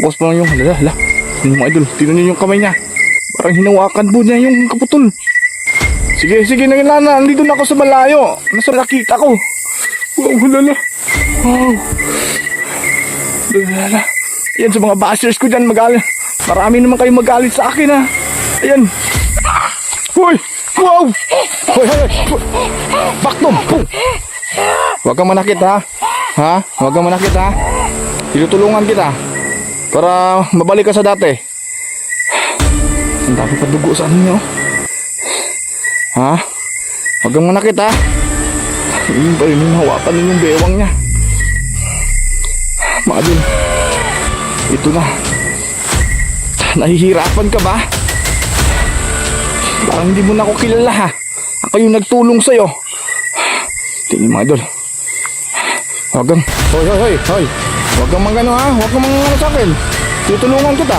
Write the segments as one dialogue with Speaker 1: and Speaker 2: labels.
Speaker 1: Bukas pa lang yung hala. Yung mga idol, tingnan nyo yung kamay niya. Parang hinawakan po niya yung kaputol. Sige, nangilana. Andito na ako sa malayo. Nasa nakita ko. Wow, hala. Wow. Hala. Ayan, sa mga bashers ko dyan, marami naman kayo magalit sa akin, ha. Ayan. Hoy! Wow! Hoy! Baktom! Huwag kang manakit, ha? Huwag kang manakit, ha? Tinutulungan kita para mabalik ka sa dati. Ang dami pa dugo sa ano niyo. Huwag kang manakit, ha? Yun pa rin, hawakan din yung bewang niya. Madin, ito na. Nahihirapan ka ba? Parang hindi mo na ako kilala, ha? Ako yung nagtulong sa'yo. Tingin mga idol. Huwag kang, hoy. Huwag kang mangano, ha? Huwag kang mangano sa akin. Tinutulungan kita.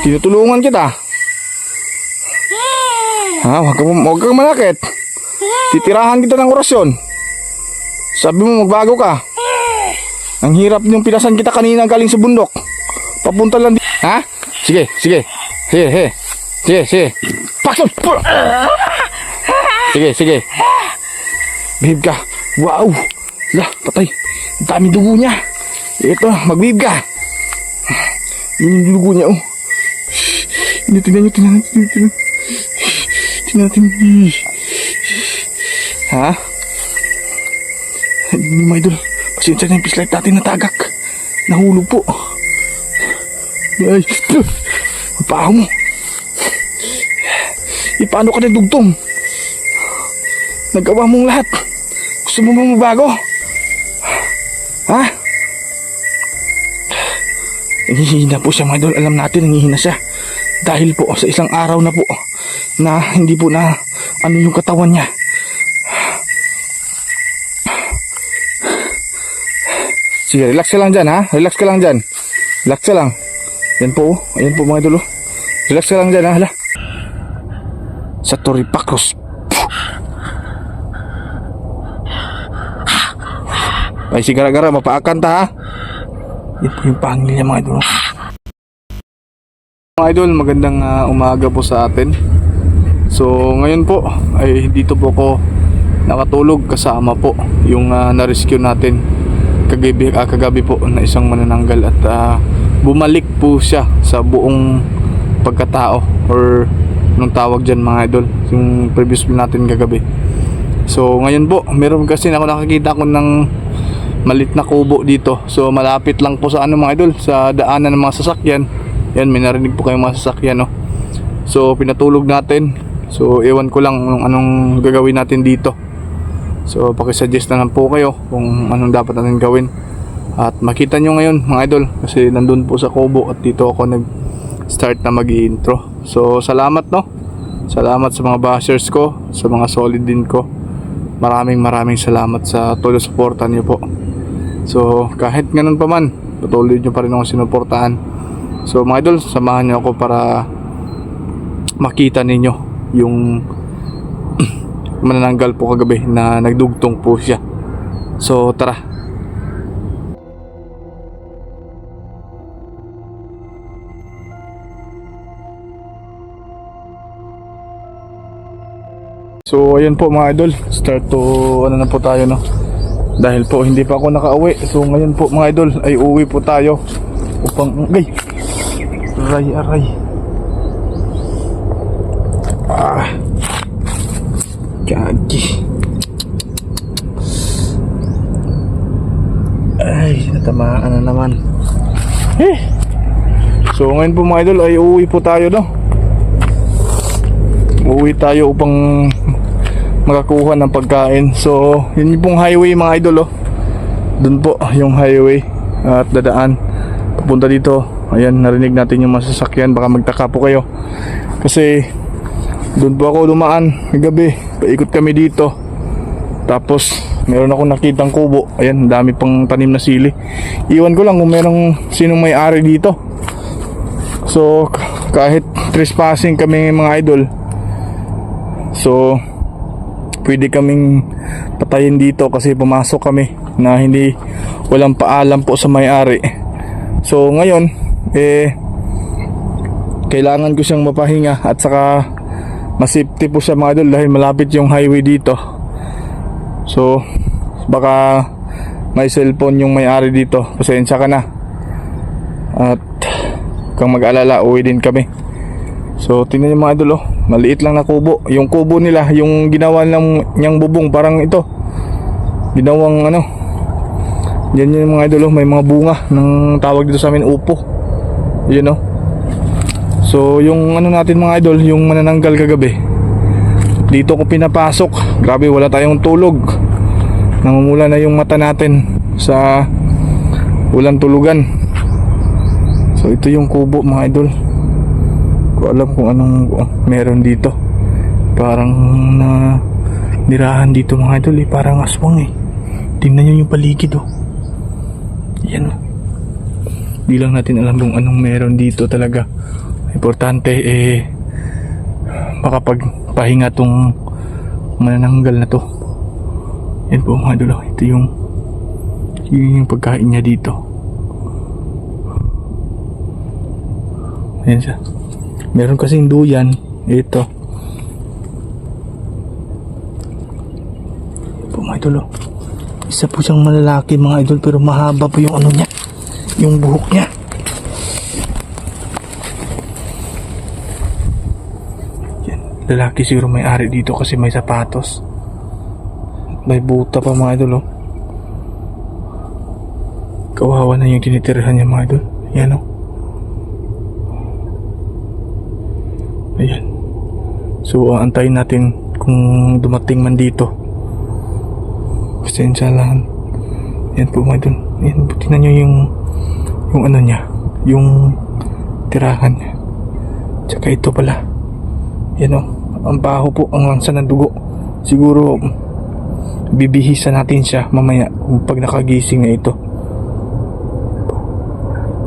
Speaker 1: Tinutulungan kita. Huwag kang manakit. Titirahan kita ng orasyon. Sabi mo magbago ka. Ang hirap yung pinasan kita kanina galing sa bundok. Papunta lang di. Sige. Pakson! Sige. Behave ka. Wow! Patay. Ang dami dugo niya. Ito, mag-behave ka. Yung dugo niya, oh. Tingnan nyo. Mga idol, pasensya na yung flashlight natin natagak. Nahulog po. Ay, paano mo? Paano ka nagdugtong? Nagawa mong lahat. Gusto mo bang mabago? Nanghihina po siya mga idol. Alam natin nanghihina siya. Dahil po sa isang araw na po na hindi po na ano yung katawan niya. Sige, relax ka lang dyan, ha? Relax ka lang dyan. Relax ka lang. Yan po, ayan po mga idol. Relax ka lang dyan, ha? Hala. Sa Toripacos. Ay, si gara-gara, mapaakan ta, ha? Yan po yung pangil niya mga idol. Mga idol, magandang umaga po sa atin. So, ngayon po, ay dito po ako nakatulog kasama po yung na-rescue natin kagabi po na isang manananggal at bumalik po siya sa buong pagkatao or nung tawag dyan mga idol, yung previous natin kagabi. So ngayon po meron kasi ako nakakita ko ng malit na kubo dito. So malapit lang po sa ano mga idol, sa daanan ng mga sasakyan. Yan, may narinig po kayong mga sasakyan, no? So pinatulog natin. So ewan ko lang anong gagawin natin dito. So pakisuggest na lang po kayo kung anong dapat natin gawin. At makita nyo ngayon mga idol, kasi nandun po sa kubo at dito ako nag-start na mag-i-intro. So salamat, no? Salamat sa mga bashers ko, sa mga solid din ko. Maraming salamat sa todo suporta niyo po. So kahit ganun pa man, patuloy nyo pa rin ako sinuportahan. So mga idol, samahan nyo ako para makita ninyo yung manananggal po kagabi na nagdugtong po siya. So tara. So ayun po mga idol, start to ano na po tayo, no? Dahil po hindi pa ako nakauwi. So ngayon po mga idol ay uwi po tayo upang aray. Gagi. Ay, natamaan na naman. So ngayon po mga idol ay uuwi po tayo, no? Uuwi tayo upang makakuha ng pagkain. So yun yung pong highway mga idol, oh. Doon po yung highway at dadaan papunta dito. Ayan, narinig natin yung masasakyan. Baka magtaka po kayo kasi doon po ako dumaan gabi. Paikot kami dito. Tapos meron akong nakitang kubo. Ayan, dami pang tanim na sili. Iwan ko lang kung merong sinong may-ari dito. So kahit trespassing kami mga idol, so pwede kaming patayin dito kasi pumasok kami na hindi walang paalam po sa may-ari. So ngayon kailangan ko siyang mapahinga at saka masafety po siya mga idol dahil malapit yung highway dito. So baka may cellphone yung may-ari dito, pasensya ka na. At kung mag-alala, uwi din kami. So tingnan niyo mga idol, maliit lang na kubo. Yung kubo nila, yung ginawa niyang bubong, parang ito ginawang yan yung mga idol, may mga bunga ng tawag dito sa amin, upo. So yung natin mga idol, yung manananggal kagabi, dito ko pinapasok. Grabe, wala tayong tulog. Namumula na yung mata natin sa walang tulugan. So ito yung kubo mga idol. Ko alam kung anong meron dito. Parang na nirahan dito mga idol, parang aswang Tingnan nyo yung paligid Yan. Di lang natin alam kung anong meron dito talaga. Importante makapagpahinga tong manananggal na to. Yan po mga idol, ito yung pagkain niya dito. Ayan siya. Meron kasing duyan. Ito po mga idol, isa po siyang malalaki mga idol, pero mahaba po yung niya, yung buhok niya. Yan. Lalaki siguro may-ari dito kasi may sapatos. May buta pa mga idol Kawawa na yung tinitirahan niya mga idol. Yan Ayan. So antayin natin kung dumating man dito. Pasensya lang. Yan po mga idol. Yan, tingnan nyo yung niya, yung tirahan niya. Tsaka ito pala. Yan ang baho po, ang lansa ng dugo. Siguro bibihisan natin siya mamaya pag nakagising na ito.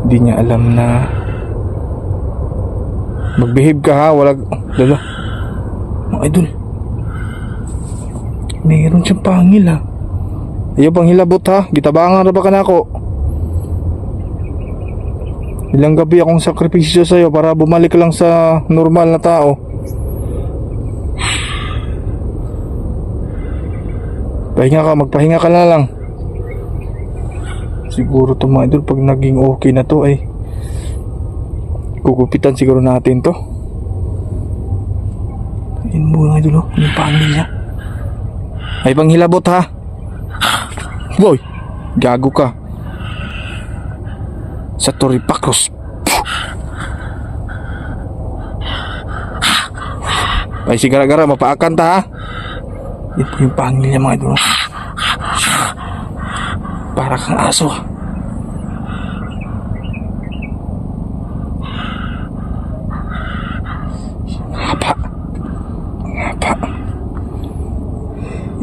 Speaker 1: Hindi niya alam na mag-behave ka ha. Wala lalo mga idol, meron siyang pangil ha. Ayaw pang hilabot ha. Gitabangan na ba ka na ako? Ilang gabi akong sakripisyo sa'yo para bumalik lang sa normal na tao. Magpahinga ka na lang. Siguro to mga idol, pag naging okay na to ay kukupitan siguro natin to. Tingin mo mga idol, yung pangil niya. Ay panghilabot ha. Boy, gago ka. Sa Toripakos. Ay si gara-gara, mapaakan ta ha. Ito yung pangil niya mga idol. Para kang aso. Haba.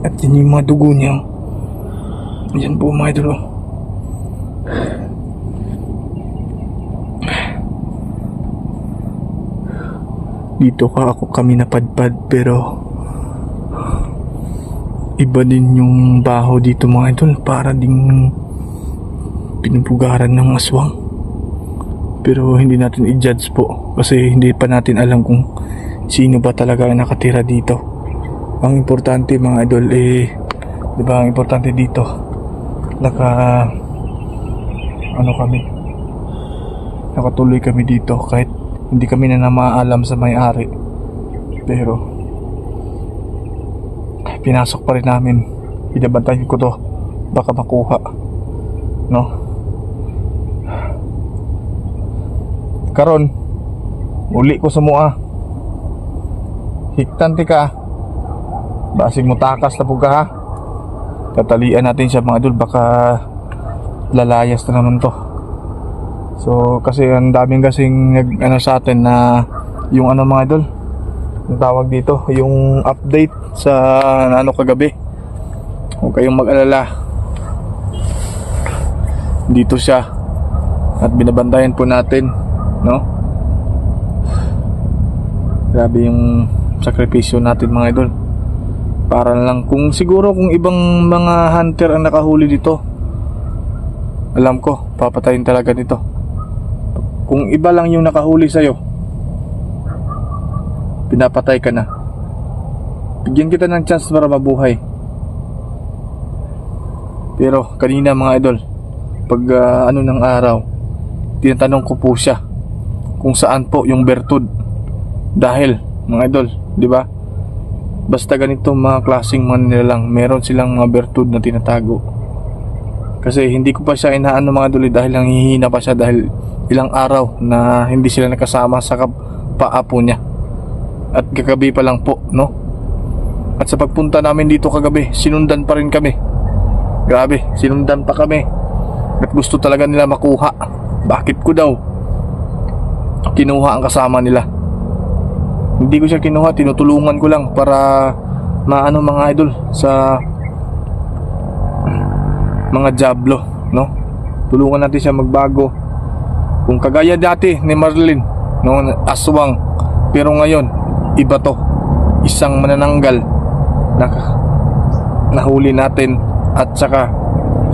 Speaker 1: At yun yung mga dugo niya. Yan po mga idol. Dito kami napadpad, pero iba din yung baho dito mga idol. Para ding pinupugaran ng aswang. Pero hindi natin i-judge po, kasi hindi pa natin alam kung sino ba talaga nakatira dito. Ang importante mga idol diba, ang importante dito nakatuloy kami dito kahit hindi kami na namaalam sa may-ari, pero pinasok pa rin namin. Binabantayan ko to, baka makuha, no? Karon uli ko sa mua, hiktanti ka, basig mo takas na po ka ha. Tatalian natin siya mga idol, baka lalayas na naman to. So kasi ang daming kasing sa atin na yung mga idol, yung tawag dito, yung update sa kagabi. Huwag kayong mag-alala, dito siya at binabantayan po natin, no? Grabe yung sakripisyo natin mga idol. Para lang kung siguro kung ibang mga hunter ang nakahuli dito, alam ko papatayin talaga nito. Kung iba lang yung nakahuli sa'yo, pinapatay ka na. Bigyan kita ng chance para mabuhay. Pero kanina mga idol, pag ng araw, tinatanong ko po siya kung saan po yung bertud. Dahil mga idol, di ba? Basta ganito mga klaseng mga nilalang, meron silang mga bertud na tinatago. Kasi hindi ko pa siya inaano mga idol dahil nanghihina pa siya dahil ilang araw na hindi sila nakasama sa paapo niya. At kagabi pa lang po, no? At sa pagpunta namin dito kagabi, sinundan pa rin kami. Grabe, sinundan pa kami. At gusto talaga nila makuha. Bakit ko daw kinuha ang kasama nila? Hindi ko siya kinuha, tinutulungan ko lang para maano mga idol sa mga jablo, no? Tulungan natin siya magbago. Kung kagaya dati ni Marlene, no, aswang, pero ngayon iba to, isang manananggal na nahuli natin at saka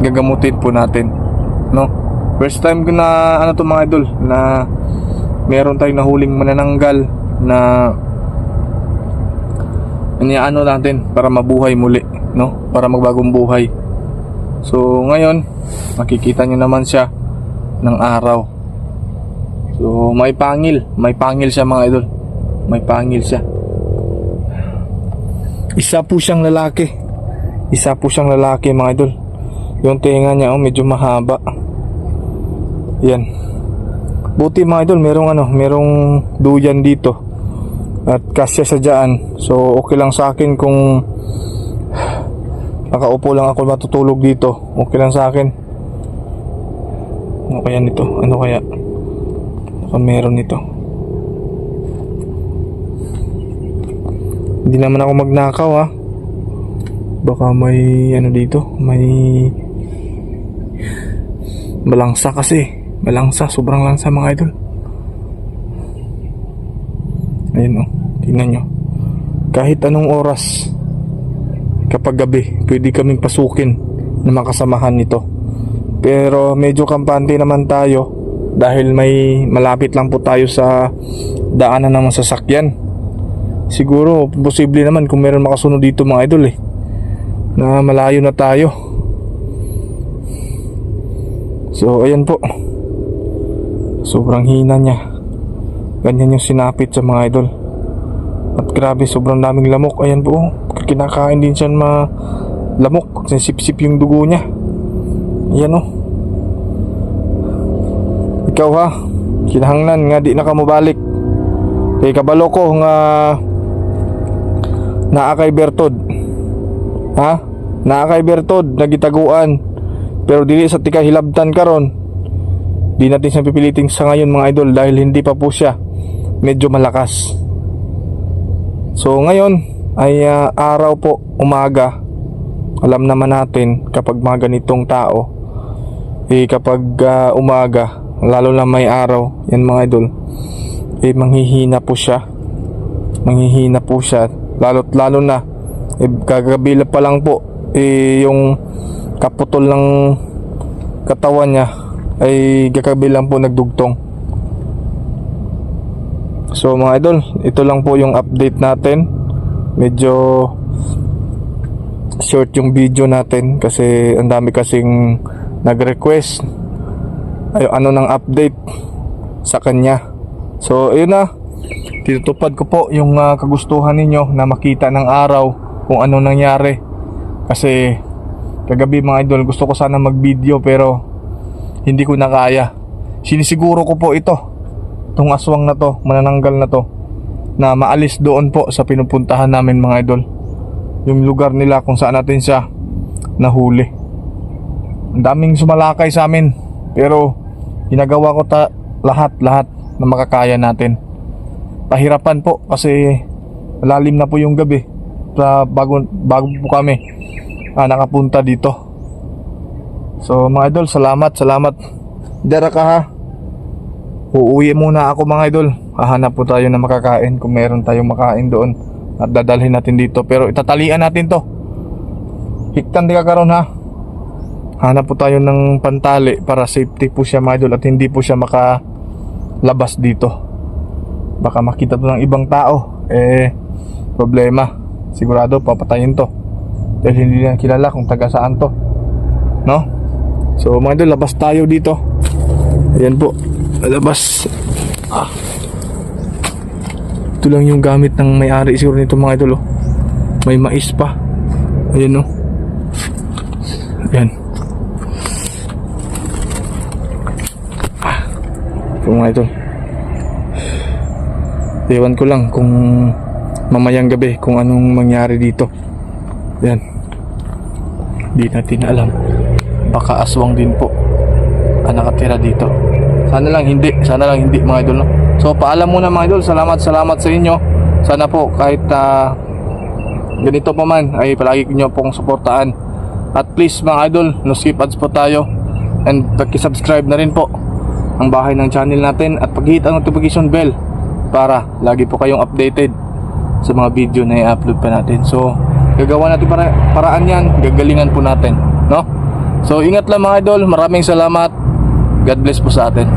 Speaker 1: gagamutin po natin, no? First time ko na ano to mga idol, na meron tayong nahuling manananggal na ano natin para mabuhay muli, no? Para magbagong buhay. So ngayon makikita nyo naman siya ng araw. So may pangil siya mga idol. May pangil siya. Isa po siyang lalaki mga idol. Yung tenga niya medyo mahaba. Yan. Buti mga idol, merong duyan dito at kasya sa dyan. So okay lang sa akin kung nakaupo lang ako matutulog dito. Okay lang sa akin. Ano kaya nito? Ano kaya? Baka meron nito. Hindi naman ako magnakaw ha. Baka may ano dito, may malangsa kasi. Malangsa, sobrang langsa mga idol. Ayun tingnan nyo. Kahit anong oras, kapag gabi, pwede kaming pasukin na makasamahan nito. Pero medyo kampante naman tayo dahil may malapit lang po tayo sa daanan ng sasakyan. Siguro posible naman kung meron makasunod dito mga idol na malayo na tayo. So ayan po, sobrang hina niya. Ganyan yung sinapit sa mga idol. At grabe, sobrang daming lamok. Ayan po, kinakain din siya lamok. Sip-sip yung dugo niya. Ayan Ikaw ha, kinahanglan nga di na ka mabalik. Kay kabalo ko nga naa kay Bertod. Ha? Naa kay Bertod nagitaguan. Pero dili sa tika hilabtan karon. Di natin siya pipilitin sa ngayon mga idol dahil hindi pa po siya medyo malakas. So ngayon ay araw po, umaga. Alam naman natin kapag mga ganitong tao, kapag umaga, lalo na may araw, yan mga idol, manghihina po siya. Manghihina po siya. Lalo na kagabi pa lang po, yung kaputol ng katawan niya ay kakabilang po nagdugtong. So mga idol, ito lang po yung update natin. Medyo short yung video natin kasi ang dami kasing nag-request ng update sa kanya. So ayun na, tinutupad ko po yung kagustuhan ninyo na makita ng araw kung ano nangyari. Kasi kagabi mga idol, gusto ko sana mag-video pero hindi ko na kaya. Sinisiguro ko po itong aswang na to, manananggal na to, na maalis doon po sa pinupuntahan namin mga idol. Yung lugar nila kung saan natin siya nahuli. Ang daming sumalakay sa amin, pero ginagawa ko lahat na makakaya natin. Pahirapan po kasi malalim na po yung gabi. Bago po kami nakapunta dito. So mga idol, salamat. Dara ka ha. Uuwi muna ako mga idol. Hahanap po tayo na makakain kung meron tayong makain doon at dadalhin natin dito. Pero itatalian natin to. Hiktan di ka karon ha. hanap po tayo ng pantali para safety po siya mga idol at hindi po siya makalabas dito. Baka makita to ng ibang tao, problema. Sigurado papatayin to dahil hindi na kilala kung taga saan to, no? So mga idol, labas tayo dito. Ayan po, labas. Ito lang yung gamit ng may-ari siguro nito mga idol, oh. May mais pa. Ayan, oh. Ayan. Ito mga idol. Ewan ko lang kung mamayang gabi kung anong mangyari dito. Ayan. Di natin alam. Baka aswang din po ang nakatira dito. Sana lang hindi mga idol, no? So paalam muna mga idol. Salamat sa inyo. Sana po kahit ganito pa man ay palagi nyo pong suportaan. At please mga idol, no skip ads po tayo. And paki-subscribe na rin po ang bahay ng channel natin. At pag-hit ang notification bell para lagi po kayong updated sa mga video na i-upload pa natin. So gagawa natin paraan yan. Gagalingan po natin, no? So ingat lang mga idol. Maraming salamat. God bless po sa atin.